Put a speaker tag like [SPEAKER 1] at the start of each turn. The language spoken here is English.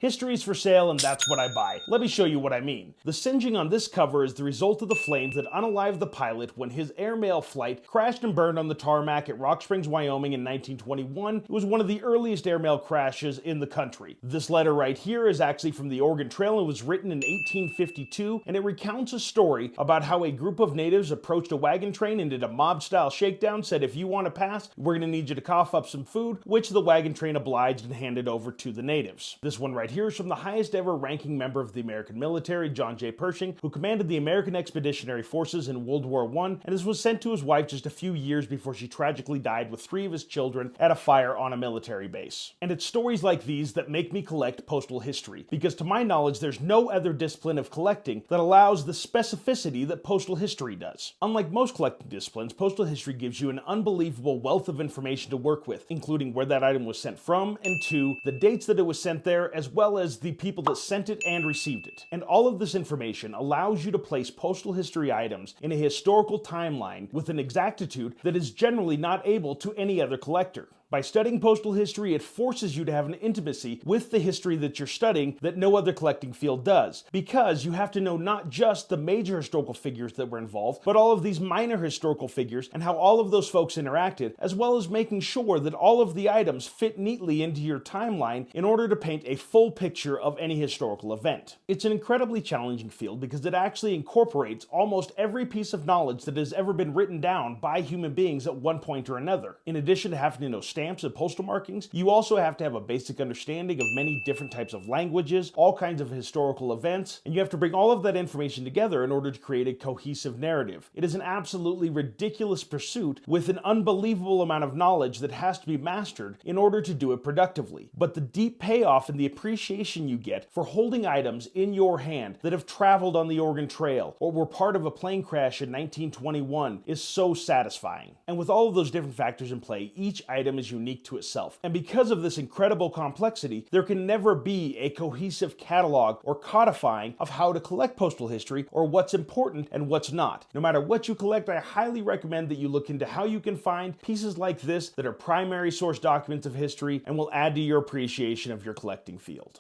[SPEAKER 1] History is for sale and that's what I buy. Let me show you what I mean. The singeing on this cover is the result of the flames that unalived the pilot when his airmail flight crashed and burned on the tarmac at Rock Springs, Wyoming in 1921. It was one of the earliest airmail crashes in the country. This letter right here is actually from the Oregon Trail and was written in 1852, and it recounts a story about how a group of natives approached a wagon train and did a mob-style shakedown, said if you want to pass, we're going to need you to cough up some food, which the wagon train obliged and handed over to the natives. This one right here is from the highest ever ranking member of the American military, John J. Pershing, who commanded the American Expeditionary Forces in World War I, and this was sent to his wife just a few years before she tragically died with 3 of his children at a fire on a military base. And it's stories like these that make me collect postal history, because to my knowledge there's no other discipline of collecting that allows the specificity that postal history does. Unlike most collecting disciplines, postal history gives you an unbelievable wealth of information to work with, including where that item was sent from and to, the dates that it was sent there, as well as the people that sent it and received it. And all of this information allows you to place postal history items in a historical timeline with an exactitude that is generally not able to any other collector. By studying postal history, it forces you to have an intimacy with the history that you're studying that no other collecting field does, because you have to know not just the major historical figures that were involved, but all of these minor historical figures and how all of those folks interacted, as well as making sure that all of the items fit neatly into your timeline in order to paint a full picture of any historical event. It's an incredibly challenging field because it actually incorporates almost every piece of knowledge that has ever been written down by human beings at one point or another. In addition to having to know stamps and postal markings, you also have to have a basic understanding of many different types of languages, all kinds of historical events, and you have to bring all of that information together in order to create a cohesive narrative. It is an absolutely ridiculous pursuit with an unbelievable amount of knowledge that has to be mastered in order to do it productively. But the deep payoff and the appreciation you get for holding items in your hand that have traveled on the Oregon Trail or were part of a plane crash in 1921 is so satisfying. And with all of those different factors in play, each item is unique to itself. And because of this incredible complexity, there can never be a cohesive catalog or codifying of how to collect postal history or what's important and what's not. No matter what you collect, I highly recommend that you look into how you can find pieces like this that are primary source documents of history and will add to your appreciation of your collecting field.